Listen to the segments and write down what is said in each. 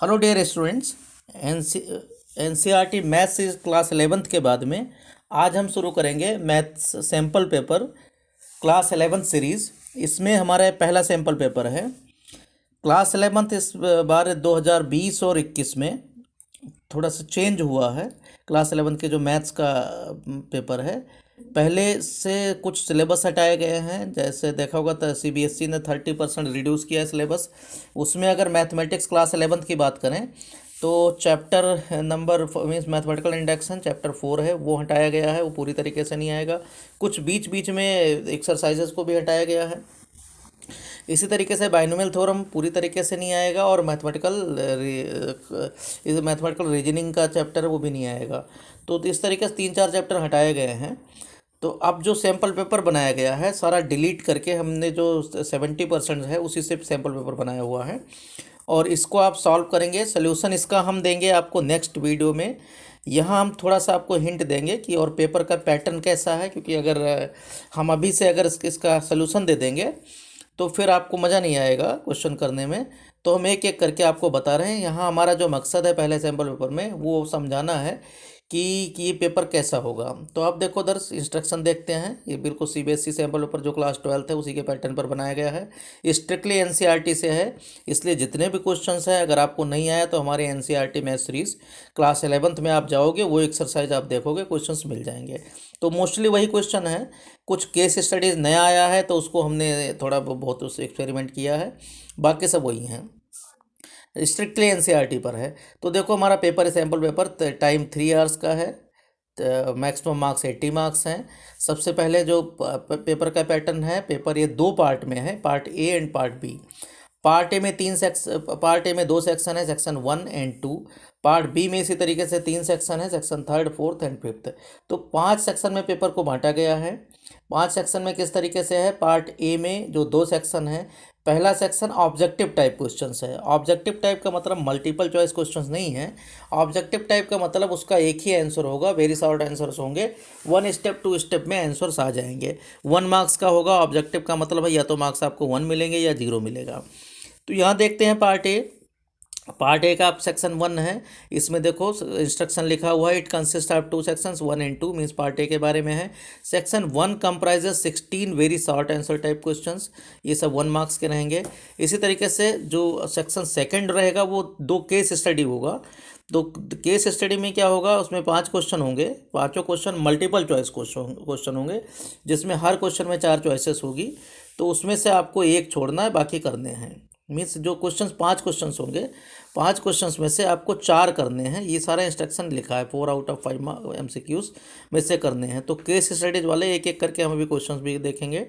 Hello dear students. NCERT maths इस class 11th के बाद में आज हम शुरू करेंगे maths sample paper class 11th series. इसमें हमारा पहला सैम्पल पेपर है। क्लास 11th इस बार 2020 और 21 में थोड़ा सा चेंज हुआ है। क्लास 11th के जो मैथ्स का पेपर है, पहले से कुछ सिलेबस हटाए गए हैं। जैसे देखा होगा तो सीबीएसई ने 30% रिड्यूस किया है सिलेबस। उसमें अगर मैथमेटिक्स क्लास 11th की बात करें तो chapter number means mathematical induction chapter 4 है, वो हटाया गया है। वो पूरी तरीके से नहीं आएगा। कुछ बीच बीच में एक्सरसाइजेस को भी हटाया गया है। इसी तरीके से बाइनोमियल थ्योरम पूरी तरीके से नहीं आएगा और मैथमेटिकल रीजनिंग का चैप्टर वो भी नहीं आएगा। तो इस तरीके से 3-4 चैप्टर हटाए गए हैं। तो अब जो सैम्पल पेपर बनाया गया है सारा डिलीट करके हमने जो 70% है उसी से सैम्पल पेपर बनाया हुआ है और इसको आप सॉल्व करेंगे। सोल्यूशन इसका हम देंगे आपको नेक्स्ट वीडियो में। यहाँ हम थोड़ा सा आपको हिंट देंगे कि और पेपर का पैटर्न कैसा है, क्योंकि अगर हम अभी से अगर इसका सोल्यूशन दे देंगे तो फिर आपको मज़ा नहीं आएगा क्वेश्चन करने में। तो हम एक एक करके आपको बता रहे हैं। यहाँ हमारा जो मकसद है पहले सैम्पल पेपर में वो समझाना है कि ये पेपर कैसा होगा। तो आप देखो दर्श, इंस्ट्रक्शन देखते हैं। ये बिल्कुल सीबीएसई सैम्पल पेपर जो क्लास 12th है उसी के पैटर्न पर बनाया गया है। स्ट्रिक्टली एनसीईआरटी से है, इसलिए जितने भी क्वेश्चंस हैं अगर आपको नहीं आया तो हमारे NCERT math series class 11th में आप जाओगे, वो एक्सरसाइज आप देखोगे, क्वेश्चंस मिल जाएंगे। तो मोस्टली वही क्वेश्चन है। कुछ केस स्टडीज़ नया आया है तो उसको हमने थोड़ा बहुत उस एक्सपेरिमेंट किया है, बाकी सब वही हैं। स्ट्रिक्टली एनसीईआरटी पर है। तो देखो हमारा paper sample paper time 3 hours का है। मैक्सिमम मार्क्स 80 मार्क्स हैं। सबसे पहले जो पेपर का पैटर्न है, पेपर ये 2 पार्ट में है, part A and part B. Part A में 2 सेक्शन है, सेक्शन 1 एंड 2। पार्ट बी में इसी तरीके से 3 सेक्शन है, section 3rd 4th and 5th। तो 5 सेक्शन में पेपर को बांटा गया है। 5 सेक्शन में किस तरीके से है, पार्ट ए में जो 2 सेक्शन है, पहला सेक्शन ऑब्जेक्टिव टाइप क्वेश्चंस है। ऑब्जेक्टिव टाइप का मतलब मल्टीपल चॉइस क्वेश्चंस नहीं है। ऑब्जेक्टिव टाइप का मतलब उसका एक ही आंसर होगा, वेरी शॉर्ट आंसर्स होंगे, 1 स्टेप 2 स्टेप में आंसर्स आ जाएंगे। 1 मार्क्स का होगा। ऑब्जेक्टिव का मतलब है या तो मार्क्स आपको 1 मिलेंगे या 0 मिलेगा। तो यहाँ देखते हैं पार्ट ए का आप सेक्शन 1 है। इसमें देखो इंस्ट्रक्शन लिखा हुआ है, it consist of 2 sections 1 and 2, means part A के बारे में है। Section 1 comprises 16 very short answer type questions, ये सब 1 मार्क्स के रहेंगे। इसी तरीके से जो सेक्शन 2nd रहेगा वो 2 केस स्टडी होगा। तो केस स्टडी में क्या होगा, उसमें 5 क्वेश्चन होंगे। पाँचों क्वेश्चन मल्टीपल चॉइस क्वेश्चन होंगे, जिसमें हर क्वेश्चन में 4 चॉइसेस होगी। तो उसमें से आपको एक छोड़ना है, बाकी करने हैं। मीन्स जो क्वेश्चंस 5 क्वेश्चंस होंगे, 5 क्वेश्चंस में से आपको 4 करने हैं। ये सारा इंस्ट्रक्शन लिखा है, 4 आउट ऑफ 5 MCQs में से करने हैं। तो केस स्टडीज वाले एक एक करके हम अभी क्वेश्चंस भी देखेंगे।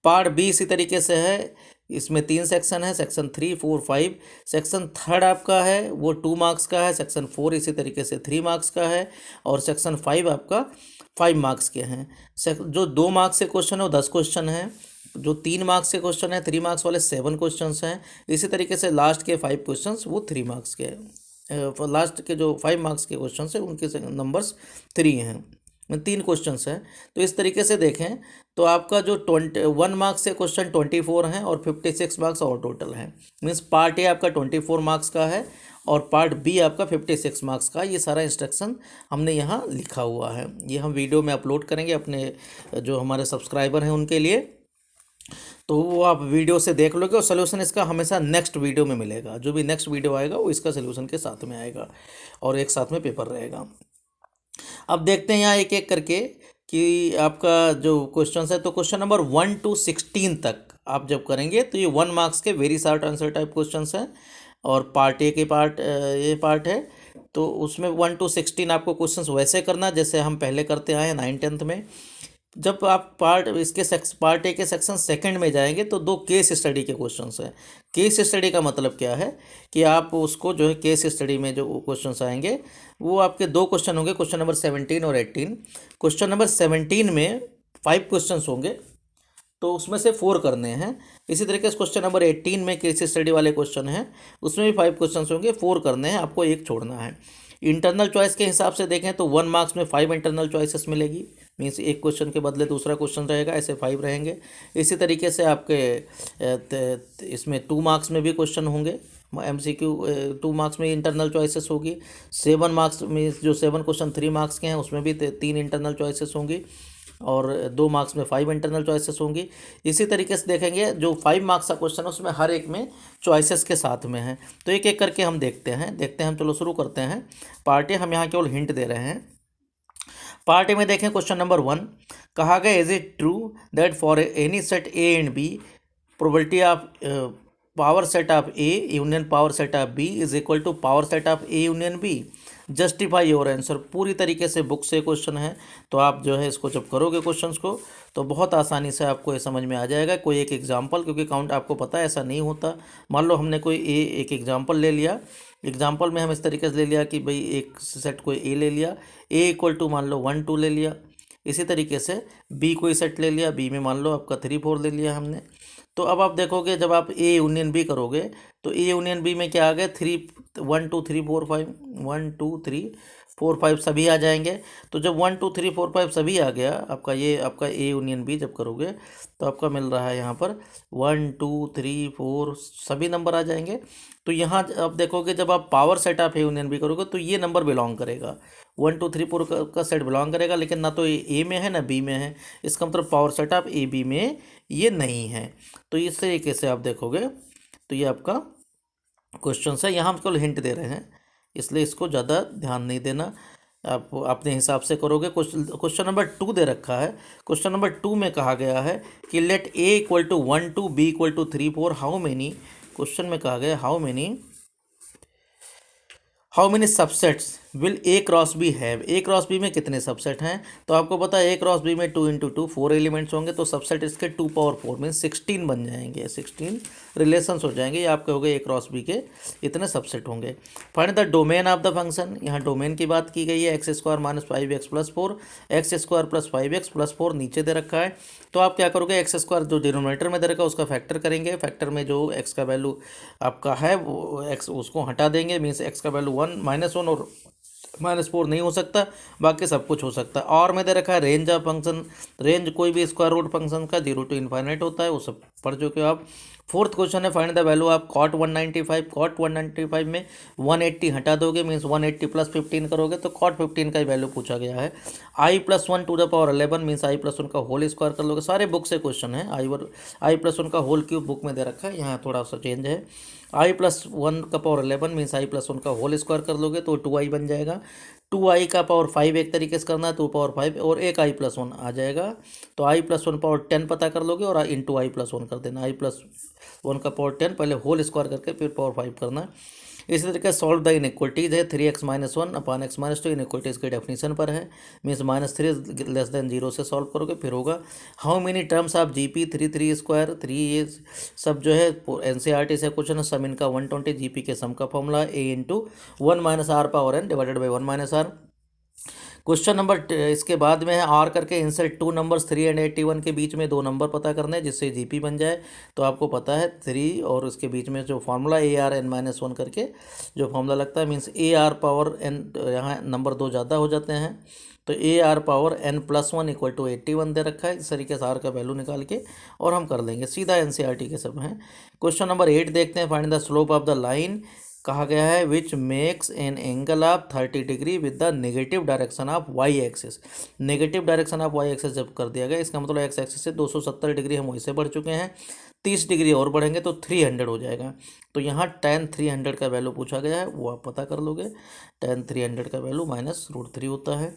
पार्ट बी इसी तरीके से है। इसमें 3 सेक्शन है, सेक्शन 3, 4, 5। सेक्शन 3rd आपका है वो 2 मार्क्स का है। सेक्शन 4 इसी तरीके से 3 मार्क्स का है और सेक्शन 5 आपका 5 मार्क्स के हैं। जो 2 मार्क्स के क्वेश्चन है वो 10 क्वेश्चन हैं। जो 3 मार्क्स के क्वेश्चन है, 3 मार्क्स वाले 7 क्वेश्चंस हैं। इसी तरीके से लास्ट के 5 क्वेश्चंस वो 3 मार्क्स के, लास्ट के जो 5 मार्क्स के क्वेश्चंस हैं उनके नंबर्स 3 हैं, 3 क्वेश्चंस हैं। तो इस तरीके से देखें तो आपका जो 1 मार्क्स से क्वेश्चन 24 हैं और 56 मार्क्स और टोटल हैं। मीन्स पार्ट ए आपका 24 मार्क्स का है और पार्ट बी आपका 56 मार्क्स का। ये सारा इंस्ट्रक्शन हमने यहाँ लिखा हुआ है। ये हम वीडियो में अपलोड करेंगे अपने जो हमारे सब्सक्राइबर हैं उनके लिए। तो वो आप वीडियो से देख लोगे और सोल्यूशन इसका हमेशा नेक्स्ट वीडियो में मिलेगा। जो भी नेक्स्ट वीडियो आएगा वो इसका सोल्यूशन के साथ में आएगा और एक साथ में पेपर रहेगा। अब देखते हैं यहाँ एक एक करके कि आपका जो क्वेश्चन है, तो क्वेश्चन नंबर 1 to 16 तक आप जब करेंगे तो ये 1 मार्क्स के very short answer type question हैं और पार्ट ए के ये पार्ट है। तो उसमें 1 to 16 आपको क्वेश्चंस वैसे करना जैसे हम पहले करते आए हैं 9th-10th में। जब आप पार्ट ए के सेक्शन 2nd में जाएंगे तो 2 केस स्टडी के क्वेश्चंस हैं। केस स्टडी का मतलब क्या है कि आप उसको जो है केस स्टडी में जो क्वेश्चंस आएंगे वो आपके 2 क्वेश्चन होंगे, क्वेश्चन नंबर 17 और 18। क्वेश्चन नंबर 17 में 5 क्वेश्चंस होंगे तो उसमें से 4 करने हैं। इसी तरीके से क्वेश्चन नंबर 18 में केस स्टडी वाले क्वेश्चन हैं, उसमें भी 5 क्वेश्चंस होंगे, 4 करने हैं, आपको एक छोड़ना है। इंटरनल चॉइस के हिसाब से देखें तो 1 मार्क्स में 5 इंटरनल चॉइसेस मिलेगी। मीन्स एक क्वेश्चन के बदले दूसरा क्वेश्चन रहेगा, ऐसे 5 रहेंगे। इसी तरीके से आपके इसमें 2 मार्क्स में भी क्वेश्चन होंगे MCQ 2 मार्क्स में इंटरनल चॉइसेस होगी। 7 मार्क्स में जो 7 क्वेश्चन 3 मार्क्स के हैं उसमें भी 3 इंटरनल चॉइसेस होंगी और 2 मार्क्स में 5 इंटरनल चॉइसेस होंगी। इसी तरीके से देखेंगे जो 5 मार्क्स का क्वेश्चन है उसमें हर एक में चॉइसेस के साथ में है। तो एक एक करके हम देखते हैं हम। चलो शुरू करते हैं। पार्ट ए हम यहाँ केवल हिंट दे रहे हैं। पार्ट ए में देखें क्वेश्चन नंबर 1 कहा गया is it true that for any set A and B probability of power set of A union power set of B is equal to power set of A union B. Justify your answer. पूरी तरीके से book से question है, तो आप जो है इसको जब करोगे क्वेश्चंस को तो बहुत आसानी से आपको ये समझ में आ जाएगा। कोई एक एग्जांपल, क्योंकि काउंट आपको पता है ऐसा नहीं होता। मान लो हमने कोई एक एग्जांपल ले लिया। एग्जांपल में हम इस तरीके से ले लिया कि भाई एक सेट कोई ए ले लिया, ए इक्वल टू मान लो 1 2 ले लिया। इसी तरीके से बी कोई सेट ले लिया, बी में मान लो आपका 3 4 ले लिया हमने। तो अब आप देखोगे जब आप ए यूनियन बी करोगे तो ए यूनियन बी में क्या आ गया 1 2 3 4 5 1 2 3 4 5 सभी आ जाएंगे। तो जब 1 2 3 4 5 सभी आ गया आपका, ये आपका ए यूनियन बी जब करोगे तो आपका मिल रहा है यहाँ पर 1 2 3 4 सभी नंबर आ जाएंगे। तो यहाँ आप देखोगे जब आप power set of A union B करोगे तो ये नंबर बिलोंग करेगा, 1 2 3 4 का सेट बिलोंग करेगा, लेकिन ना तो ये ए में है ना बी में है। इसका मतलब power set of A B में ये नहीं है। तो इस तरीके से आप देखोगे तो ये आपका क्वेश्चन है। यहाँ हम केवल हिंट दे रहे हैं इसलिए इसको ज़्यादा ध्यान नहीं देना, आप अपने हिसाब से करोगे। क्वेश्चन नंबर 2 दे रखा है। क्वेश्चन नंबर 2 में कहा गया है कि let A equal to 1 2 B equal to 3 4 how many. Question में कहा गया how many subsets will A cross B have. A cross B में कितने सबसेट हैं? तो आपको पता है ए क्रॉस बी में 2 × 2 4 एलिमेंट्स होंगे, तो सबसेट इसके 2 पावर 4 मीन 16 बन जाएंगे, 16 रिलेशंस हो जाएंगे। ये आप कहोगे ए क्रॉस बी के इतने सबसेट होंगे। Find the domain of the function. यहाँ डोमेन की बात की गई है, x² - 5x + 4 x² + 5x + 4 नीचे दे रखा है। तो आप क्या करोगे x² जो डिनोमिनेटर में दे रखा है उसका फैक्टर करेंगे। फैक्टर में जो x का वैल्यू आपका है वो x उसको हटा देंगे, मीन्स x का वैल्यू -1 और -4 नहीं हो सकता, बाकी सब कुछ हो सकता है। और में दे रखा है रेंज ऑफ फंक्शन। रेंज कोई भी स्क्वायर रूट फंक्शन का 0 to ∞ होता है, वो सब पढ़ चुके हो आप। 4th क्वेश्चन है find the value of cot 195। cot 195 में 180 हटा दोगे, मीन्स 180 + 15 करोगे तो cot 15 का ही वैल्यू पूछा गया है। i + 1 to the power 11 means i + 1 का होल स्क्वायर कर लोगे। सारे बुक से क्वेश्चन है। i + 1 का होल क्यूब बुक में दे रखा है, यहाँ थोड़ा सा चेंज है। i + 1 का पावर 11 मीन्स i + 1 का होल स्क्वायर कर लोगे तो 2i बन जाएगा। 2i का पावर 5 एक तरीके से करना है, 2 पावर 5 और एक i + 1 आ जाएगा। तो i + 1 पावर 10 पता कर लोगे और इंटू i + 1 कर देना। i + 1 का पावर 10 पहले होल स्क्वायर करके फिर पावर 5 करना है। इसी तरीके से सॉल्व द इनइक्वलिटीज है 3x - 1 / x - 2 इनइक्वलिटीज के डेफिनेशन पर है, मीन्स -3 लेस देन 0 से सॉल्व करोगे फिर होगा। How many terms of GP 3 3 square 3 ये सब जो है एनसीईआरटी से क्वेश्चन है। सम इनका 120 जीपी के सम का formula a × 1 - r power n divided by 1 - r। Question number इसके बाद में है आर करके इंसर्ट 2 नंबर्स 3 और 81 के बीच में 2 नंबर पता करने हैं जिससे जीपी बन जाए। तो आपको पता है 3 और उसके बीच में जो फार्मूला ARn - 1 करके जो फार्मूला लगता है, मीन्स AR पावर n, यहाँ नंबर 2 ज़्यादा हो जाते हैं तो AR पावर n + 1 = 81 दे रखा है। इस तरीके से आर का वैल्यू निकाल के और हम कर लेंगे सीधा, एनसीईआरटी के सब हैं। क्वेश्चन नंबर 8 देखते हैं। Find the slope of the line कहा गया है which makes an angle of 30 degree with the negative direction of Y axis. Negative direction of Y axis जब कर दिया गया, इसका मतलब एक्स एक्सिस से 270 डिग्री हम वैसे बढ़ चुके हैं, 30 डिग्री और बढ़ेंगे तो 300 हो जाएगा। तो यहाँ tan 300 का वैल्यू पूछा गया है, वो आप पता कर लोगे। tan 300 का वैल्यू -√3 होता है।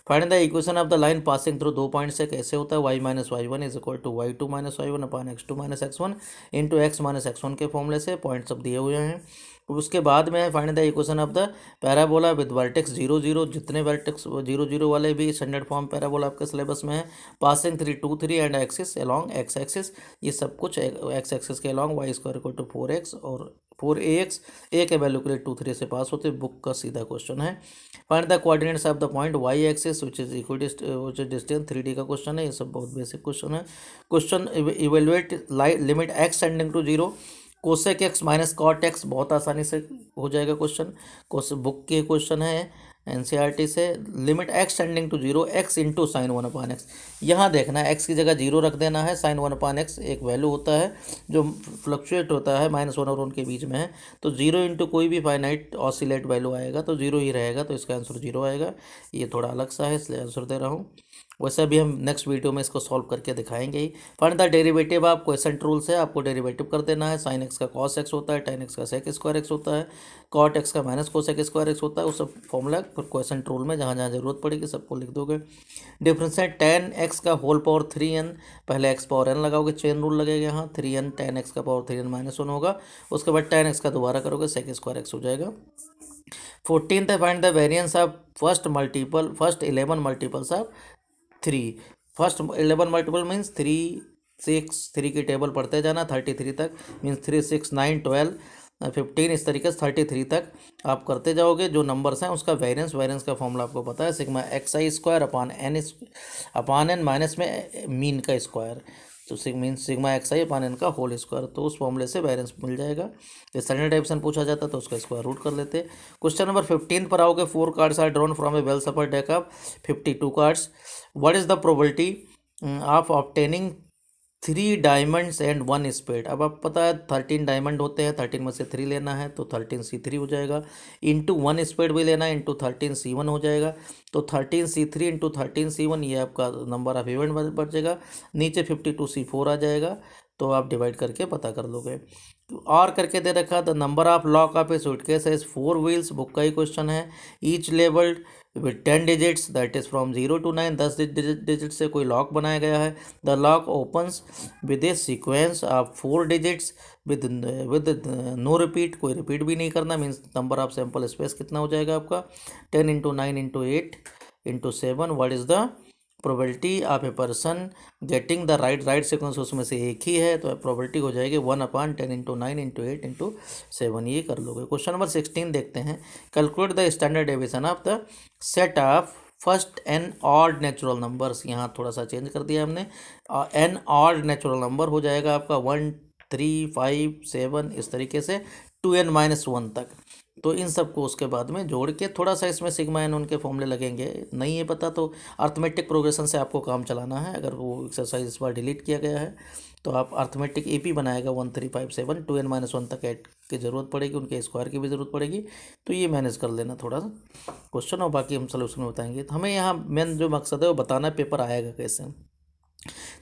Find the equation of the line passing through 2 point से कैसे होता है। y - y1 = y2 - y1 / x2 - x1 into x - x1 के फॉर्मूले से पॉइंट सब दिए हुए हैं। उसके बाद में है find the equation of the parabola with vertex 0 0। जितने वर्टेक्स 0 0 वाले भी स्टैंडर्ड फॉर्म पैराबोला आपके सिलेबस में है। Passing 3 2 3 and axis along x axis, ये सब कुछ x एक्सिस के अलोंग y² = 4x और 4ax a के वैल्यू के लिए 2 3 से पास होते। बुक का सीधा क्वेश्चन है। Find the coordinates of the point y axis which is distance 3D का क्वेश्चन है। ये सब बहुत बेसिक क्वेश्चन है। Question evaluate limit x tending to 0 cosec x - cot x, बहुत आसानी से हो जाएगा क्वेश्चन। बुक के क्वेश्चन है। एनसीईआरटी से। Limit X tending to zero X into sine one upon X. यहाँ देखना है एक्स की जगह जीरो रख देना है, साइन वन अपान एक्स एक वैल्यू होता है जो फ्लक्चुएट होता है -1 और 1 के बीच में है, तो जीरो इंटू कोई भी फाइनाइट ऑसिलेट वैल्यू आएगा तो जीरो ही रहेगा, तो इसका आंसर जीरो आएगा। ये थोड़ा अलग सा है इसलिए आंसर दे रहा हूँ। वैसे भी हम नेक्स्ट वीडियो में इसको सॉल्व करके दिखाएंगे ही। Find the derivative of quotient rule से आपको डेरिवेटिव कर देना है। साइन एक्स का कॉस एक्स होता है, टेन एक्स का सेक स्क्वायर एक्स होता है, कॉट एक्स का माइनस कोसेक स्क्वायर एक्स होता है। उस सब फॉर्मूला फिर क्वेश्चन रूल में जहाँ जहाँ जरूरत पड़ेगी सबको लिख दोगे। डिफरेंशिएट टेन एक्स का होल पावर 3n, पहले एक्स पावर n लगाओगे, चेन रूल लगेगा यहाँ 3n, टेन एक्स का पावर 3n -1 होगा। उसके बाद टेन एक्स का दोबारा करोगे, सेक स्क्वायर एक्स हो जाएगा। 14th है find the variance of first 11 multiples of 3। First 11 multiple means 3 6 3 की टेबल पढ़ते जाना 33 तक, मीन्स 3 6 9 12 15, इस तरीके से 33 तक आप करते जाओगे। जो नंबर्स हैं उसका वेरिएंस का फॉर्मूला आपको पता है, सिग्मा एक्स आई स्क्वायर अपान एन माइनस में मीन का स्क्वायर, तो सिग्मा एक्स आई अपान एन का होल स्क्वायर, तो उस फॉर्मूले से वेरिएंस मिल जाएगा। ये स्टैंडर्ड डेविएशन पूछा जाता तो उसका स्क्वायर रूट कर लेते। क्वेश्चन नंबर 15 पर आओगे। 4 cards are drawn from a well shuffled deck of 52 cards. What is the probability of obtaining 3 diamonds and 1 spade. अब आप पता है 13 डायमंड होते हैं, 13 में से 3 लेना है तो 13C3 हो जाएगा, इंटू 1 स्पेड भी लेना है, इंटू 13C1 हो जाएगा, तो 13C3 इंटू 13C1 ये आपका नंबर ऑफ इवेंट बचेगा। नीचे 52C4 आ जाएगा, तो आप डिवाइड करके पता कर लोगे। और करके दे रखा the number of lock of a suitcase has 4 wheels, book का ही क्वेश्चन है। Each labelled with 10 digits that is from 0 to 9, 10 digit से कोई लॉक बनाया गया है। The lock opens with a sequence of 4 digits with no repeat, कोई repeat भी नहीं करना, means number of sample space कितना हो जाएगा आपका 10 into 9 into 8 into 7। What is the probability of a person getting the right sequence, उसमें से एक ही है तो प्रोबेबिलिटी हो जाएगी 1/10 इंटू 9 इंटू 8 इंटू 7, ये कर लोगे। क्वेश्चन नंबर 16 देखते हैं। Calculate the standard deviation of the set of first N odd natural numbers. यहाँ थोड़ा सा चेंज कर दिया हमने, एन ऑड नेचुरल नंबर हो जाएगा आपका 1 3 5 7 इस तरीके से 2n-1 तक। तो इन सबको उसके बाद में जोड़ के थोड़ा सा इसमें सिग्मा एन उनके फॉर्मूले लगेंगे, नहीं है पता तो अर्थमेटिक प्रोग्रेशन से आपको काम चलाना है। अगर वो एक्सरसाइज इस बार डिलीट किया गया है तो आप अर्थमेटिक एपी बनाएगा 1 3 5 7 2n-1 तक ऐड की ज़रूरत पड़ेगी, उनके स्क्वायर की भी ज़रूरत पड़ेगी, तो ये मैनेज कर लेना थोड़ा सा क्वेश्चन, और बाकी हम सोल्यूशन में बताएंगे। तो हमें यहाँ मेन जो मकसद है वो बताना पेपर आएगा कैसे।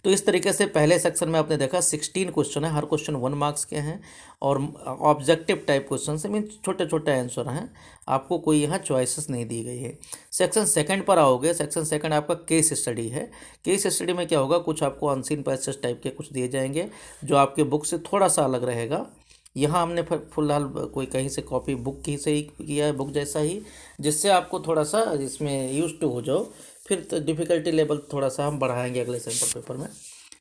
तो इस तरीके से पहले सेक्शन में आपने देखा 16 क्वेश्चन है, हर क्वेश्चन 1 मार्क्स के हैं और ऑब्जेक्टिव टाइप क्वेश्चन से मीन छोटे छोटे आंसर हैं, आपको कोई यहाँ चॉइसेस नहीं दी गई है। सेक्शन सेकंड पर आओगे। सेक्शन सेकंड आपका केस स्टडी है। केस स्टडी में क्या होगा, कुछ आपको अनसीन पैसेज टाइप के कुछ दिए जाएंगे जो आपके बुक से थोड़ा सा अलग रहेगा। यहाँ हमने फिलहाल कोई कहीं से कॉपी बुक की से ही किया है, बुक जैसा ही, जिससे आपको थोड़ा सा इसमें यूज टू हो जाओ। फिर तो डिफ़िकल्टी लेवल थोड़ा सा हम बढ़ाएंगे अगले सैम्पल पेपर में।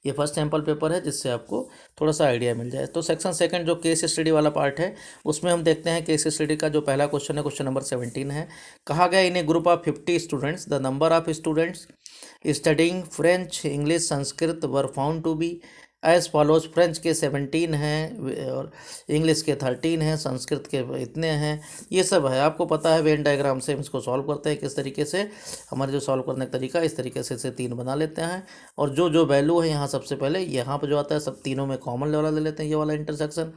ये फर्स्ट सैम्पल पेपर है जिससे आपको थोड़ा सा आइडिया मिल जाए। तो सेक्शन सेकंड जो केस स्टडी वाला पार्ट है उसमें हम देखते हैं केस स्टडी का जो पहला क्वेश्चन है, क्वेश्चन नंबर 17 है। कहा गया in a group of 50 students the number of students studying French English Sanskrit were found to be as follows. French के 17 हैं और इंग्लिश के 13 हैं, संस्कृत के इतने हैं, ये सब है आपको पता है। वेन डायग्राम से हम इसको सॉल्व करते हैं किस तरीके से, हमारे जो सॉल्व करने का तरीका इस तरीके से 3 बना लेते हैं। और जो जो वैल्यू है यहाँ सबसे पहले यहाँ पर जो आता है सब तीनों में कॉमन वाला ले लेते हैं, ये वाला इंटरसेक्शन।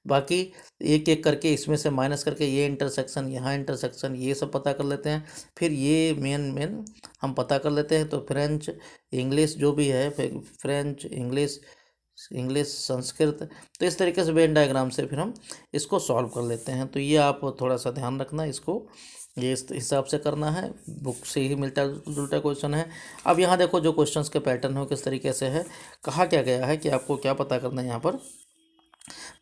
बाकी एक एक करके इसमें से माइनस करके ये इंटरसेक्शन यहाँ इंटरसेक्शन ये सब पता कर लेते हैं। फिर ये मेन हम पता कर लेते हैं। तो फ्रेंच इंग्लिश जो भी है, फ्रेंच इंग्लिश संस्कृत, तो इस तरीके से वेन डायग्राम से फिर हम इसको सॉल्व कर लेते हैं। तो ये आप थोड़ा सा ध्यान रखना, इसको ये इस हिसाब से करना है, बुक से ही मिलता जुलता क्वेश्चन है। अब यहाँ देखो जो क्वेश्चंस के पैटर्न हो किस तरीके से है, कहा क्या गया है कि आपको क्या पता करना है, यहाँ पर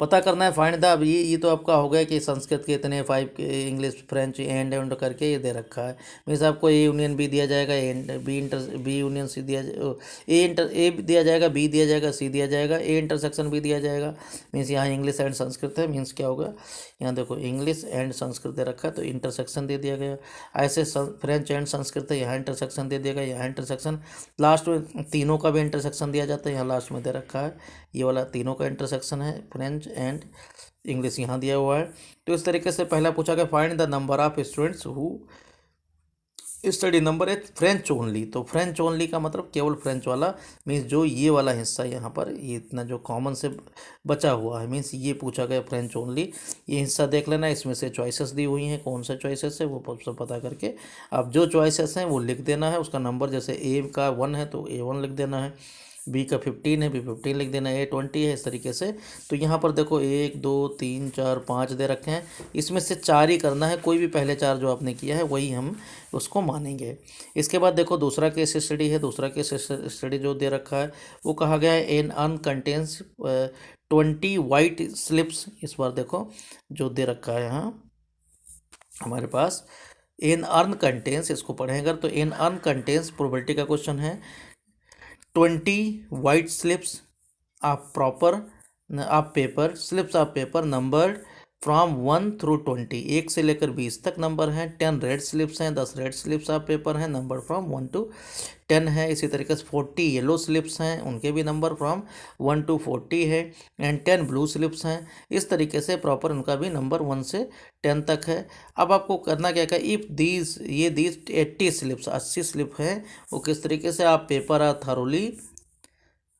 पता करना है फाइंड द। अब ये तो आपका हो गया कि संस्कृत के इतने 5 इंग्लिश फ्रेंच एंड करके ये दे रखा है। मीन्स आपको ए यूनियन बी दिया जाएगा, बी यूनियन सी दिया, ए दिया जाएगा, बी दिया जाएगा, सी दिया जाएगा, ए इंटरसेक्शन बी दिया जाएगा। मीन्स यहाँ इंग्लिश एंड संस्कृत है, मीन्स क्या होगा यहाँ देखो इंग्लिश एंड संस्कृत दे रखा है तो इंटरसेक्शन दे दिया गया। ऐसे फ्रेंच एंड संस्कृत है, यहाँ इंटरसेक्शन दे दिया गया, यहाँ इंटरसेक्शन, लास्ट में तीनों का भी इंटरसेक्शन दिया जाता है, यहाँ लास्ट में दे रखा है ये वाला तीनों का इंटरसेक्शन है, फ्रेंच एंड इंग्लिश यहाँ दिया हुआ है। तो इस तरीके से पहला पूछा गया find the number of students who study number 1 French only. तो फ्रेंच ओनली का मतलब केवल फ्रेंच वाला, मीन्स जो ये वाला हिस्सा यहाँ पर ये इतना जो कॉमन से बचा हुआ है, मीन्स ये पूछा गया फ्रेंच ओनली। ये हिस्सा देख लेना, इसमें से चॉइसेस दी हुई हैं, कौन सा चॉइसेस है वो सब पता करके अब जो चॉइसेस हैं वो लिख देना है। उसका नंबर जैसे ए का 1 है तो A1 लिख देना है, बी का 15 है B15 लिख देना है, A20 है, इस तरीके से। तो यहाँ पर देखो 1 2 3 4 5 दे रखे हैं, इसमें से 4 ही करना है, कोई भी पहले 4 जो आपने किया है वही हम उसको मानेंगे। इसके बाद देखो दूसरा केस स्टडी है। दूसरा केस स्टडी जो दे रखा है वो कहा गया है एन अन कंटेन्स 20 वाइट स्लिप्स। इस बार देखो जो दे रखा है यहाँ हमारे पास एन अर्न कंटेंस, इसको पढ़ेंगे तो एन अर्न कंटेंस प्रोबेबिलिटी का क्वेश्चन है 20 white slips of proper off paper, slips of paper numbered from 1 through 20, 1 से लेकर 20 तक नंबर हैं। 10 रेड स्लिप्स हैं, 10 रेड स्लिप्स ऑफ पेपर हैं, नंबर फ्रॉम 1 टू 10 है। इसी तरीके से 40 येलो स्लिप्स हैं, उनके भी नंबर फ्रॉम 1 टू 40 है। एंड 10 ब्लू स्लिप्स हैं। इस तरीके से प्रॉपर उनका भी नंबर 1 से 10 तक है। अब आपको करना क्या है, इफ़ दीज 80 स्लिप्स 80 स्लिप हैं, वो किस तरीके से आप paper are thoroughly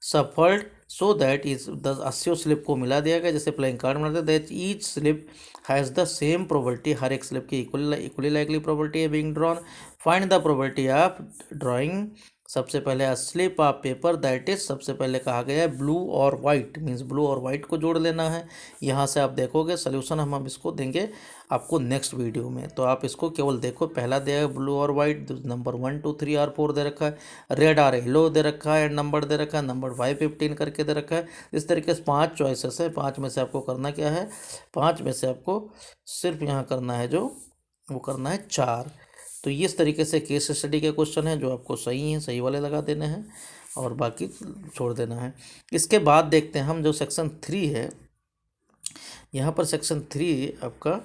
shuffled so that is the 80 slip को मिला दिया गया, जैसे प्लेइंग कार्ड बनाते that each slip has the same probability, हर एक स्लिप की इक्वली लाइकली प्रोबेबिलिटी है being drawn. Find the probability of drawing. सबसे पहले slip of paper that is, सबसे पहले कहा गया है ब्लू और वाइट, मीन्स ब्लू और वाइट को जोड़ लेना है। यहाँ से आप देखोगे सोल्यूशन हम इसको देंगे आपको नेक्स्ट वीडियो में, तो आप इसको केवल देखो। पहला दिया है ब्लू और वाइट, नंबर 1 2 3 और 4 दे रखा है, रेड और येलो दे रखा है, नंबर दे रखा है, नंबर 5 15 करके दे रखा है। इस तरीके से 5 चॉइसेस है, 5 में से आपको करना क्या है, 5 में से आपको सिर्फ यहाँ करना है जो वो करना है 4। तो इस तरीके से केस स्टडी के क्वेश्चन हैं जो आपको सही हैं, सही वाले लगा देने हैं और बाकी छोड़ देना है। इसके बाद देखते हैं हम जो सेक्शन 3 है, यहाँ पर सेक्शन 3 आपका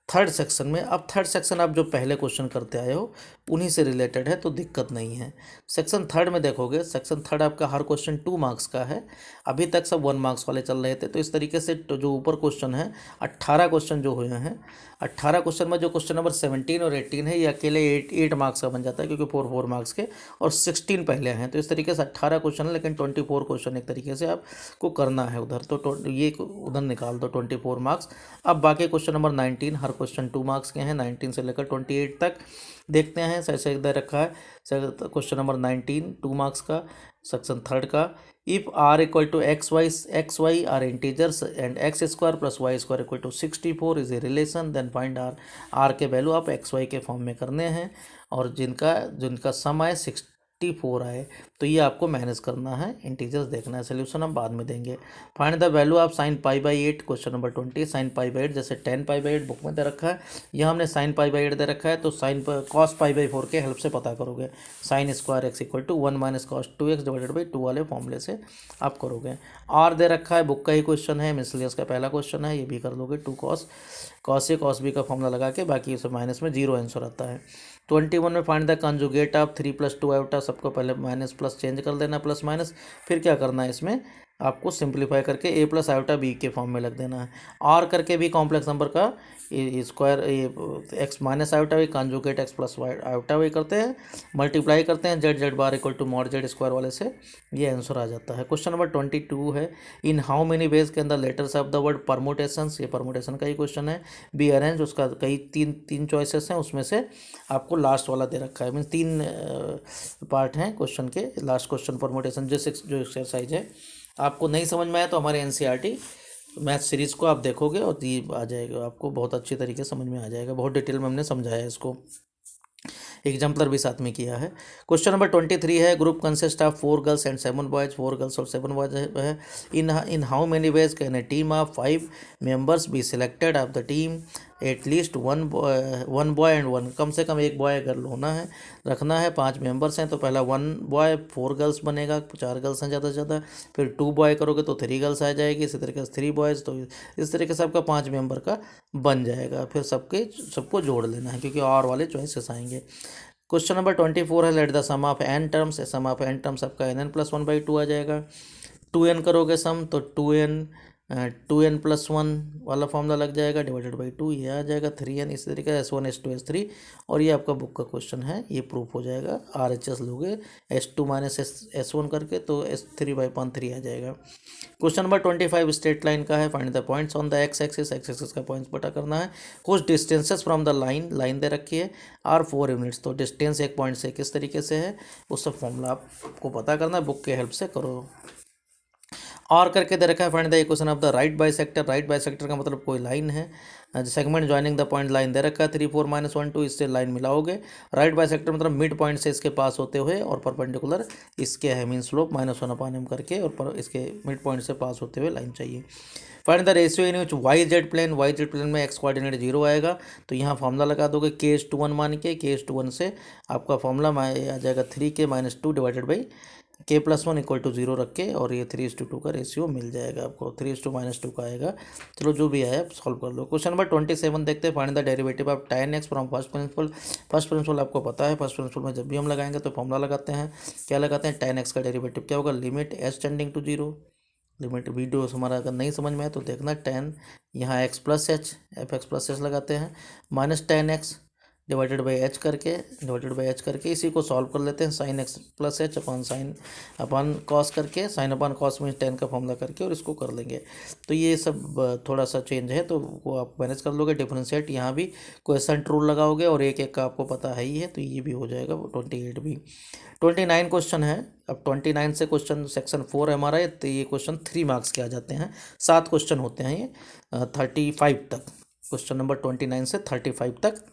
थर्ड सेक्शन में। अब थर्ड सेक्शन आप जो पहले क्वेश्चन करते आए हो उन्हीं से रिलेटेड है, तो दिक्कत नहीं है। सेक्शन थर्ड में देखोगे, सेक्शन थर्ड आपका हर क्वेश्चन 2 मार्क्स का है। अभी तक सब 1 मार्क्स वाले चल रहे थे, तो इस तरीके से तो जो ऊपर क्वेश्चन है 18 क्वेश्चन जो हुए हैं, 18 क्वेश्चन में जो क्वेश्चन नंबर 17 और 18 है ये अकेले 8 मार्क्स का बन जाता है, क्योंकि 4 मार्क्स के और 16 पहले हैं। तो इस तरीके से 18 क्वेश्चन है, लेकिन 24 क्वेश्चन एक तरीके से आपको करना है उधर, तो ये उधर निकाल दो 24 मार्क्स। अब बाकी क्वेश्चन नंबर 19 हर क्वेश्चन 2 मार्क्स के हैं, 19 से लेकर 28 तक देखते हैं। ऐसे इधर रखा है क्वेश्चन नंबर 19 2 मार्क्स का, सेक्शन थर्ड का। If R equal to X Y R integers and X square plus Y square equal to 64 is a relation, then find R के वैल्यू आप एक्स वाई के फॉर्म में करने हैं, और जिनका सम आए 64 आए, तो ये आपको मैनेज करना है, इंटीजर्स देखना है। सोल्यूशन हम बाद में देंगे। Find the value of sine pi by 8, question number 20। Sine pi by 8 जैसे 10 पाई बाई 8 बुक में दे रखा है, यहाँ हमने साइन पाई बाई 8 दे रखा है, तो साइन कॉस पाई बाई 4 के हेल्प से पता करोगे। Sine square X equal to 1 minus cos 2x divided by 2 वाले फॉर्मूले से आप करोगे। आर दे रखा है, बुक का ही क्वेश्चन है, मिसलियस का पहला क्वेश्चन है, ये भी कर लोगे। 2 कॉस ए कॉस बी का फॉर्मूला लगा के, बाकी इसे माइनस में 0 आंसर आता है। 21 में find the conjugate of 3 + 2 iota, सबको पहले माइनस प्लस चेंज कर देना, प्लस माइनस, फिर क्या करना है इसमें आपको सिंप्लीफाई करके a + आयोटा b के फॉर्म में लग देना है। और करके भी कॉम्प्लेक्स नंबर का square X minus iota Y conjugate X plus Y iota Y करते हैं, मल्टीप्लाई करते हैं Z bar equal to mod Z square वाले से, ये आंसर आ जाता है। क्वेश्चन नंबर 22 है, इन हाउ मेनी वेज के अंदर letters of the word permutations, ये परमुटेशन का ही क्वेश्चन है। बी अरेंज, उसका कई तीन चॉइसेस हैं, उसमें से आपको लास्ट वाला दे रखा है, मीन 3 पार्ट हैं क्वेश्चन के। लास्ट क्वेश्चन परमुटेशन जो एक्सरसाइज है, आपको नहीं समझ में आया तो हमारे एनसीईआरटी मैथ सीरीज़ को आप देखोगे और ये आ जाएगा, आपको बहुत अच्छी तरीके से समझ में आ जाएगा, बहुत डिटेल में हमने समझाया है इसको, एग्जाम्पलर भी साथ में किया है। क्वेश्चन नंबर 23 है, group consist of 4 girls and 7 boys, 4 girls और 7 बॉयज है। In how many ways can a team of 5 members be selected of the team, at least one boy and one, कम से कम एक बॉय गर्ल होना है, रखना है। 5 मेंबर्स हैं, तो पहला 1 बॉय 4 गर्ल्स बनेगा, 4 गर्ल्स हैं ज़्यादा से ज़्यादा, फिर 2 बॉय करोगे तो 3 गर्ल्स आ जाएगी, इसी तरीके से 3 बॉयज़, तो इस तरीके से आपका 5 मेंबर का बन जाएगा। फिर सबको जोड़ लेना है, क्योंकि और वाले चॉइसेस आएंगे। क्वेश्चन नंबर 24 है, let the sum of n terms, sum of n terms आपका nn + 1/2 आ जाएगा। 2n करोगे सम, तो 2n 2n+1 वाला फॉर्मूला लग जाएगा डिवाइडेड बाई 2, ये आ जाएगा 3n, इस तरीके से S1 S2 S3, और ये आपका बुक का क्वेश्चन है, ये प्रूफ हो जाएगा। RHS लोगे S2 माइनस S1 करके तो S3/3 आ जाएगा। क्वेश्चन नंबर 25 स्ट्रेट लाइन का है। Find the points on the x axis का पॉइंट्स पता करना है। कुछ डिस्टेंसेस फ्रॉम द लाइन दे रखी है आर 4 यूनिट्स, तो डिस्टेंस एक पॉइंट से किस तरीके से है उस सब फॉर्मूला आपको पता करना है, बुक के हेल्प से करो। और करके दे रखा है find the equation of the right bisector. Right bisector का मतलब कोई लाइन है, segment joining the point line दे रखा है 3 4 -1 2, इससे लाइन मिलाओगे। राइट बाइसेक्टर मतलब मिड पॉइंट से इसके पास होते हुए और परपेंडिकुलर इसके है, मीन स्लोप -1/m करके, और पर इसके मिड पॉइंट से पास होते हुए लाइन चाहिए। Find the ratio in which Y Z plane में एक्स कोऑर्डिनेट 0 आएगा, तो यहाँ फॉर्मूला लगा दोगे K/1 मान के, K/1 से आपका फॉर्मूला आ जाएगा 3K - 2 डिवाइडेड बाई K+1 = 0 रख के, और ये 3:2 का रेशियो मिल जाएगा आपको, 3:-2 का आएगा। चलो जो भी आया आप सॉल्व कर लो। क्वेश्चन नंबर 27 देखते हैं। Find the derivative of tan x from first principle. First principle आपको पता है, फर्स्ट प्रिंसिपल में जब भी हम लगाएंगे तो फॉर्मूला लगाते हैं, क्या लगाते हैं, tan x का डेरिवेटिव क्या होगा, limit h tending to 0। Limit video हमारा अगर नहीं समझ में आए तो देखना, tan यहाँ x + h fx + h लगाते हैं, minus tan x divided by H करके इसी को सॉल्व कर लेते हैं, sin x + h अपन कॉस करके, साइन अपन कॉस मीन्स tan का फॉर्मूला करके, और इसको कर लेंगे। तो ये सब थोड़ा सा चेंज है, तो वो आप मैनेज कर लोगे। डिफरेंशिएट यहाँ भी क्वेश्चन रूल लगाओगे, और एक एक का आपको पता है ही है, तो ये भी हो जाएगा। 28 भी 29 क्वेश्चन है। अब 29 से क्वेश्चन सेक्शन 4 है हमारा, तो ये क्वेश्चन 3 मार्क्स के आ जाते हैं। 7 क्वेश्चन होते हैं ये 35 तक, क्वेश्चन नंबर 29 से 35 तक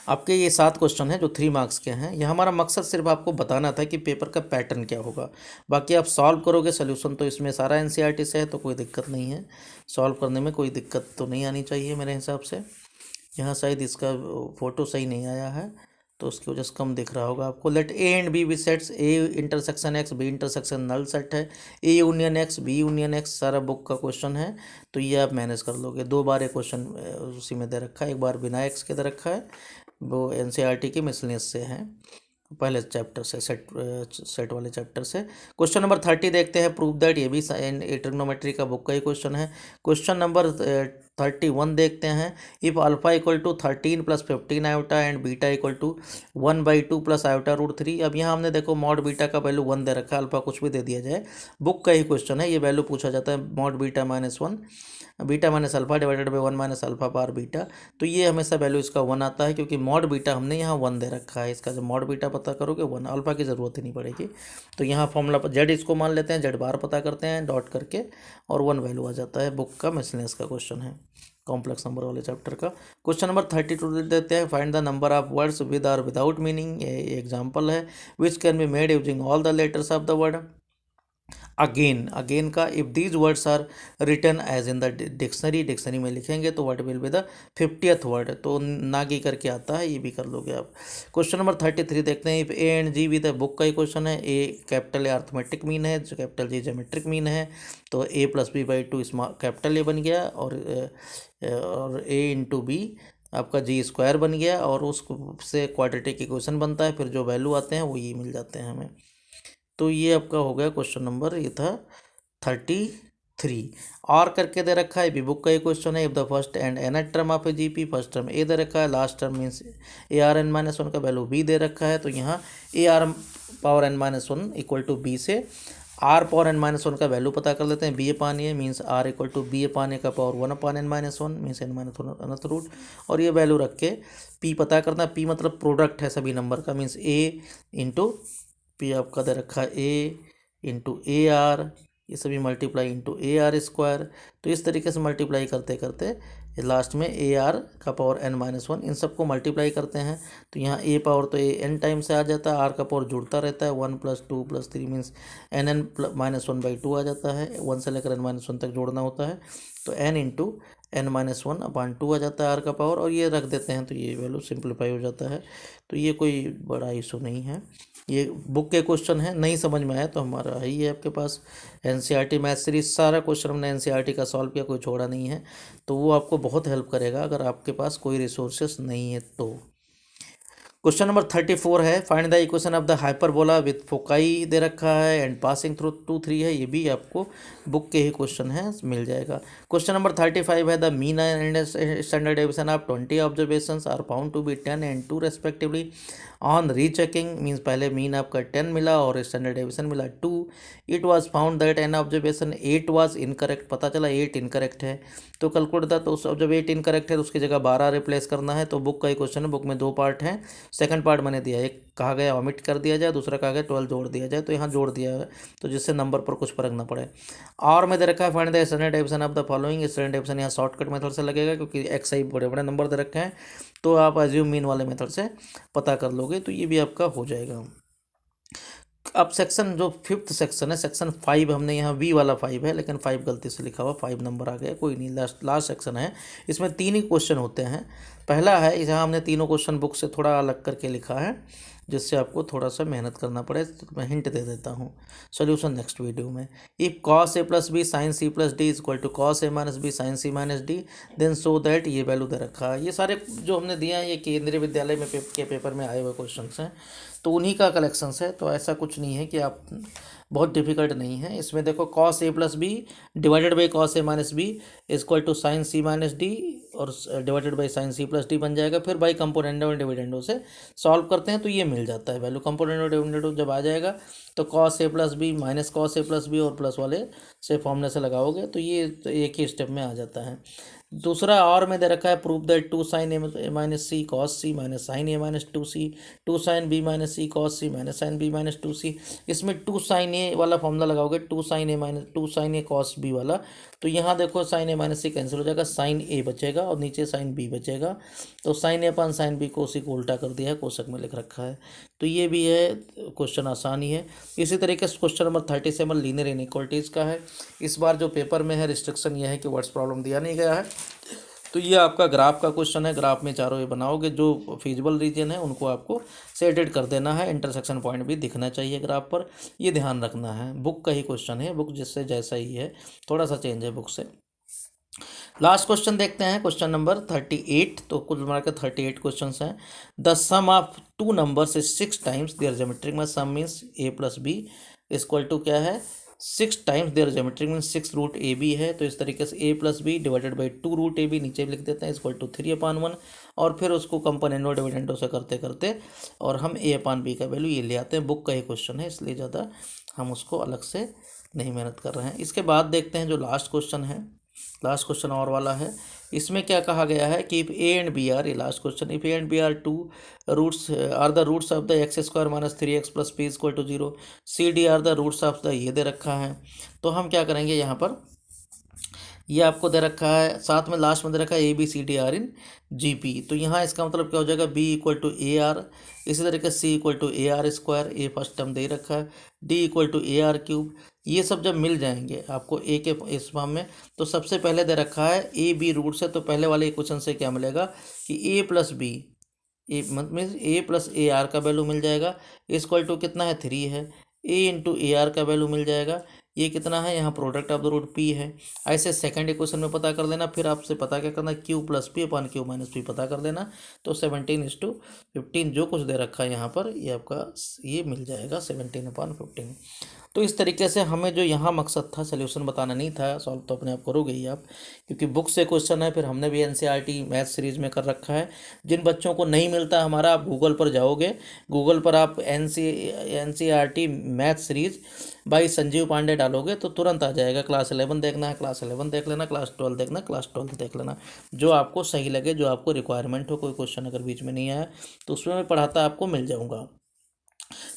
आपके ये 7 क्वेश्चन हैं जो 3 मार्क्स के हैं। यह हमारा मकसद सिर्फ आपको बताना था कि पेपर का पैटर्न क्या होगा, बाकी आप सॉल्व करोगे सोल्यूशन तो इसमें सारा एनसीईआरटी से है, तो कोई दिक्कत नहीं है, सॉल्व करने में कोई दिक्कत तो नहीं आनी चाहिए मेरे हिसाब से। यहाँ शायद इसका फ़ोटो सही नहीं आया है, तो उसकी वजह से कम दिख रहा होगा आपको। Let A and B sets, A intersection X, B intersection null set है, A union X, B union X, सारा बुक का क्वेश्चन है, तो ये आप मैनेज कर लोगे। 2 बार एक क्वेश्चन उसी में दे रखा है, एक बार बिना एक्स के दे रखा है, वो एनसीईआरटी की मिसलेनियस से है, पहले चैप्टर से, सेट वाले चैप्टर से। क्वेश्चन नंबर 30 देखते हैं। प्रूव दैट, ये भी ट्रिग्नोमेट्री का बुक का ही क्वेश्चन है। क्वेश्चन नंबर 31 देखते हैं। If alpha = 13 + 15 iota and beta = 1/2 + आयोटा√3। अब यहाँ हमने देखो मॉड बीटा का वैल्यू 1 दे रखा है, अल्फा कुछ भी दे दिया जाए, बुक का ही क्वेश्चन है, ये वैल्यू पूछा जाता है mod beta -1 beta minus alpha divided by 1 - alpha bar beta, तो ये हमेशा वैल्यू इसका 1 आता है, क्योंकि मॉड बीटा हमने यहाँ 1 दे रखा है। इसका जब मॉड बीटा पता करोगे 1, अल्फा की ज़रूरत ही नहीं पड़ेगी। तो यहाँ फॉर्मूला जेड इसको मान लेते हैं, जेड बार पता करते हैं डॉट करके, और 1 वैल्यू आ जाता है। बुक का मिसलेनियस का क्वेश्चन है, कॉम्प्लेक्स नंबर वाले चैप्टर का। क्वेश्चन नंबर 32 देते हैं। Find the number of words with और विदाउट मीनिंग, ये एग्जाम्पल है। Which can be made using all the letters of the word. Again का, if these words are written as in the dictionary में लिखेंगे तो what will be the 50th word, तो नागी करके आता है, ये भी कर लोगे आप। क्वेश्चन नंबर 33 देखते हैं। If A and G with book का ही क्वेश्चन है, A capital A arithmetic mean है, जो कैपिटल जी ज्योमेट्रिक मीन है, तो a + b/2 small capital A बन गया, और a × b आपका g² बन गया, और उससे क्वाड्रेटिक इक्वेशन बनता है, फिर जो वैल्यू आते हैं वो ये मिल जाते हैं हमें। तो ये आपका हो गया क्वेश्चन नंबर, ये था 33। और करके दे रखा है, भी बुक का ही क्वेश्चन है। If the first and nth term of a GP, first term a दे रखा है, लास्ट टर्म मीन्स ARn-1 का वैल्यू b दे रखा है, तो यहाँ ARn-1 = b से R⁴n-1 का वैल्यू पता कर लेते हैं। b/a मीन्स R = b/a का पावर 1/n-1 मीन्स n-1 और ये वैल्यू रख के p पता करना। p मतलब प्रोडक्ट है सभी नंबर का, मीन्स a × p आपका दे रखा है a × AR, ये सभी मल्टीप्लाई × AR²। तो इस तरीके से मल्टीप्लाई करते करते लास्ट में AR का पावर n-1 इन सबको मल्टीप्लाई करते हैं, तो यहाँ a पावर तो n टाइम से आ जाता है, r का पावर जुड़ता रहता है, 1 + 2 + 3 मीन्स nn-1/2 आ जाता है, 1 से लेकर n-1 तक जोड़ना होता है, तो n × n-1/2 आ जाता है r का पावर, और ये रख देते हैं, तो ये वैल्यू सिंप्लीफाई हो जाता है। तो ये कोई बड़ा इशू नहीं है, ये बुक के क्वेश्चन है। नहीं समझ में आया तो हमारा है ही है आपके पास एनसीईआरटी मैथ सीरीज, सारा क्वेश्चन हमने एनसीईआरटी का सॉल्व किया, कोई छोड़ा नहीं है, तो वो आपको बहुत हेल्प करेगा अगर आपके पास कोई रिसोर्सेस नहीं है तो। क्वेश्चन नंबर 34 है, find the equation of the hyperbola with foci दे रखा है एंड पासिंग थ्रू 2 3 है। ये भी आपको बुक के ही क्वेश्चन है, मिल जाएगा। क्वेश्चन नंबर 35 है, the mean and standard deviation of 20 observations are found to be 10 and 2 respectively on rechecking. Means पहले मीन आपका 10 मिला और स्टैंडर्ड डेविएशन मिला 2। It was found that an observation 8 was incorrect, पता चला 8 इनकरेक्ट है। तो कैलकुलेट द, तो जब 8 इनकरेक्ट है तो उसकी जगह 12 रिप्लेस करना है। तो बुक का ही क्वेश्चन है, बुक में 2 पार्ट हैं। सेकंड पार्ट मैंने दिया, एक कहा गया ओमिट कर दिया जाए, दूसरा कहा गया 12 जोड़ दिया जाए। तो यहाँ जोड़ दिया है, तो जिससे नंबर पर कुछ फर्क ना पड़े। और में दे रखा है, find the standard deviation of the following. Standard deviation यहाँ शॉर्टकट मेथड से लगेगा, क्योंकि एक्स आई बड़े बड़े नंबर दे रखे हैं, तो आप एज्यूम मीन वाले मेथड से पता कर लोगे, तो ये भी आपका हो जाएगा। अब सेक्शन जो 5th सेक्शन है, सेक्शन 5, हमने यहाँ वी वाला 5 है, लेकिन 5 गलती से लिखा हुआ, 5 नंबर आ गया, कोई नहीं। लास्ट सेक्शन है, इसमें 3 ही क्वेश्चन होते हैं। पहला है, यहाँ हमने तीनों क्वेश्चन बुक से थोड़ा अलग करके लिखा है, जिससे आपको थोड़ा सा मेहनत करना पड़े, तो मैं हिंट दे देता हूँ। सोल्यूशन नेक्स्ट वीडियो में। If cos a plus B sine C plus D is equal to cos a minus B sine C minus D, then so that, ये वैल्यू दे रखा है। ये सारे जो हमने दिए हैं, ये केंद्रीय विद्यालय में के पेपर में आए हुए क्वेश्चन हैं, तो उन्हीं का कलेक्शंस है। तो ऐसा कुछ नहीं है कि आप, बहुत डिफिकल्ट नहीं है। इसमें देखो, cos a plus b divided by cos a minus b is equal to sine C minus d, और divided by sine C plus d बन जाएगा। फिर बाई कंपोनेंडो और डिविडेंडो से सॉल्व करते हैं, तो ये मिल जाता है वैल्यू। कंपोनेंडो और डिविडेंडो जब आ जाएगा, तो cos a plus B minus cos a plus B और प्लस वाले से फॉर्मूले से लगाओगे, तो ये एक ही स्टेप में आ जाता है। दूसरा और में दे रखा है, prove that 2 sin a minus C cos C minus sine A minus 2c, 2 sin b minus C cos C minus sine b minus 2c। इसमें 2 sin a वाला फॉर्मूला लगाओगे, 2 sin a minus 2 sin a cos b वाला, तो यहाँ देखो sin a minus C cancel हो जाएगा, sin a बचेगा और नीचे sin b बचेगा। तो sin a upon sin b को उसी को उल्टा कर दिया है, कोष्टक में लिख रखा है। तो ये भी है, क्वेश्चन आसान ही है। इसी तरीके से क्वेश्चन नंबर 37 लीनियर इनइक्वालिटीज़ का है। इस बार जो पेपर में है, रिस्ट्रिक्शन ये है कि वर्ड्स प्रॉब्लम दिया नहीं गया है, तो ये आपका ग्राफ का क्वेश्चन है। ग्राफ में चारों ये बनाओगे, जो फिजिबल रीजन है उनको आपको सेटेड कर देना है। इंटरसेक्शन पॉइंट भी दिखना चाहिए ग्राफ पर, ये ध्यान रखना है। बुक का ही क्वेश्चन है, बुक जिससे जैसा ही है, थोड़ा सा चेंज है बुक से। लास्ट क्वेश्चन देखते हैं, क्वेश्चन नंबर 38। तो कुल मिला के 38 क्वेश्चन हैं। The sum of 2 numbers is 6 times their geometric में sum means a plus b equal to क्या है, 6 times their geometric means 6 root a b है। तो इस तरीके से a plus b divided by 2 root a b नीचे भी लिख देते हैं, इक्वल टू 3/1, और फिर उसको कंपोनेंडो डिविडेंडो से करते करते और हम a/b का वैल्यू ये ले आते हैं। बुक का ही क्वेश्चन है, इसलिए ज़्यादा हम उसको अलग से नहीं मेहनत कर रहे हैं। इसके बाद देखते हैं जो लास्ट क्वेश्चन है, लास्ट क्वेश्चन और वाला है। इसमें क्या कहा गया है कि if A and b are, ये last question, if A and b are 2 roots are the roots of the x square minus 3x plus p equal to 0, c d are the roots of the, ये दे रखा है। तो हम क्या करेंगे, यहाँ पर ये आपको दे रखा है, साथ में लास्ट में दे रखा है a b c d are in GP. तो यहाँ इसका मतलब क्या हो जाएगा, b equal to a r, इसी तरीके c equal to a r square, a first term दे रखा है, d equal to a r cube. ये सब जब मिल जाएंगे आपको ए के इस फॉर्म में, तो सबसे पहले दे रखा है ए बी रूट से, तो पहले वाले इक्वेशन से क्या मिलेगा कि ए प्लस बी, ए मतलब ए प्लस ए आर का वैल्यू मिल जाएगा, इक्वल टू कितना है 3 है, ए इंटू ए आर का वैल्यू मिल जाएगा, ये कितना है, यहाँ product of the root P है। ऐसे सेकंड इक्वेशन में पता कर लेना। फिर आपसे पता क्या करना, Q plus P upon Q minus P पता कर देना। तो 17:15 जो कुछ दे रखा है यहाँ पर, ये आपका ये मिल जाएगा 17/15। तो इस तरीके से हमें जो यहाँ मकसद था, सोल्यूशन बताना नहीं था, सॉल्व तो अपने आप करोगे ही आप, क्योंकि बुक से क्वेश्चन है। फिर हमने भी एनसीईआरटी मैथ सीरीज़ में कर रखा है। जिन बच्चों को नहीं मिलता हमारा, आप गूगल पर जाओगे, गूगल पर आप NCERT math series by Sanjeev Pandey डालोगे तो तुरंत आ जाएगा। क्लास 11 देखना है, क्लास 11 देख लेना, क्लास 12 देखना, क्लास 12 देख लेना, जो आपको सही लगे, जो आपको रिक्वायरमेंट हो। कोई क्वेश्चन अगर बीच में नहीं आया तो उसमें मैं पढ़ाता आपको मिल जाऊँगा।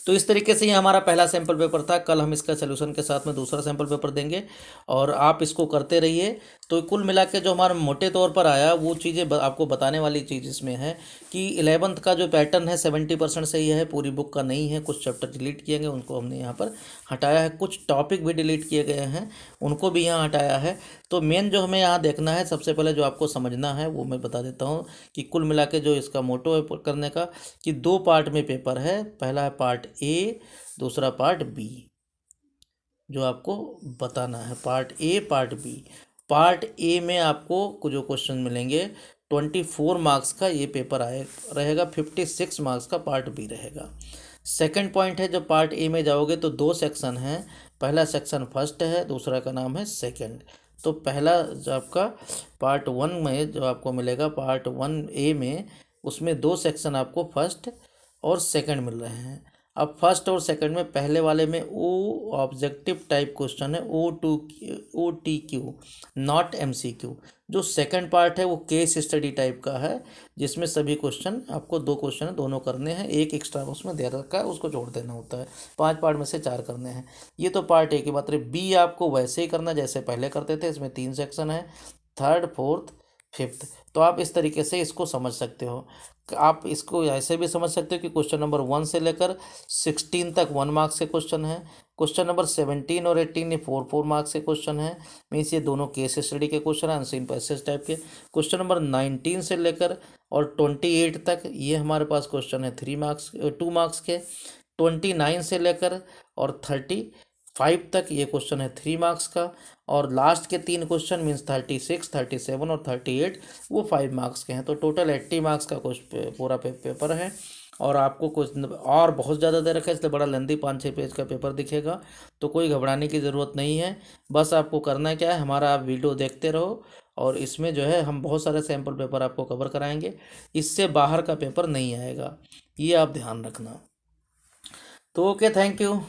तो इस तरीके से ये हमारा पहला सैम्पल पेपर था। कल हम इसका सोल्यूशन के साथ में दूसरा सैम्पल पेपर देंगे, और आप इसको करते रहिए। तो कुल मिला के जो हमारा मोटे तौर पर आया, वो चीज़ें आपको बताने वाली चीज़ इसमें है कि 11th का जो पैटर्न है 70% सही है, पूरी बुक का नहीं है। कुछ चैप्टर डिलीट किए गए, उनको हमने यहाँ पर हटाया है। कुछ टॉपिक भी डिलीट किए गए हैं, उनको भी यहाँ हटाया है। तो मेन जो हमें यहाँ देखना है, सबसे पहले जो आपको समझना है वो मैं बता देता हूँ कि कुल मिला के जो इसका मोटो है करने का, कि 2 पार्ट में पेपर है। पहला है पार्ट ए, दूसरा पार्ट बी, जो आपको बताना है, part A part B. Part A में आपको जो क्वेश्चन मिलेंगे 24 मार्क्स का ये पेपर आए रहेगा, 56 मार्क्स का पार्ट बी रहेगा। सेकंड पॉइंट है, जब पार्ट ए में जाओगे तो दो सेक्शन हैं, पहला सेक्शन फर्स्ट है, दूसरा का नाम है सेकंड। तो पहला जो आपका पार्ट वन में जो आपको मिलेगा पार्ट वन ए में, उसमें दो सेक्शन आपको फर्स्ट और सेकंड मिल रहे हैं। अब फर्स्ट और सेकंड में पहले वाले में ओ ऑब्जेक्टिव टाइप क्वेश्चन है, OTQ, नॉट MCQ। जो सेकंड पार्ट है वो केस स्टडी टाइप का है, जिसमें सभी क्वेश्चन आपको दो क्वेश्चन है दोनों करने हैं, एक एक्स्ट्रा उसमें दे रखा है उसको जोड़ देना होता है। 5 पार्ट में से 4 करने हैं। ये तो पार्ट ए की बात रही। बी आपको वैसे ही करना जैसे पहले करते थे, इसमें 3 सेक्शन है, थर्ड, फोर्थ, फिफ्थ। तो आप इस तरीके से इसको समझ सकते हो। आप इसको ऐसे भी समझ सकते हो कि क्वेश्चन नंबर 1 से लेकर 16 तक 1 मार्क्स के क्वेश्चन है, क्वेश्चन नंबर 17 और 18 ये 4 मार्क्स के क्वेश्चन है। मीन्स ये दोनों केस स्टडी के क्वेश्चन है, अनसीन पैसेज टाइप के। क्वेश्चन नंबर 19 से लेकर और 28 तक ये हमारे पास क्वेश्चन है 2 मार्क्स के। 29 से लेकर और 35 तक ये क्वेश्चन है 3 मार्क्स का। और लास्ट के 3 क्वेश्चन मीन्स 36, 37 और 38 वो 5 मार्क्स के हैं। तो टोटल 80 मार्क्स का पूरा पेपर है। और आपको कुछ और बहुत ज़्यादा दे रखा है, इसलिए बड़ा लेंदी 5-6 पेज का पेपर दिखेगा। तो कोई घबराने की ज़रूरत नहीं है। बस आपको करना क्या है, हमारा आप वीडियो देखते रहो, और इसमें जो है हम बहुत सारे सैम्पल पेपर आपको कवर कराएंगे। इससे बाहर का पेपर नहीं आएगा, ये आप ध्यान रखना। तो ओके, थैंक यू।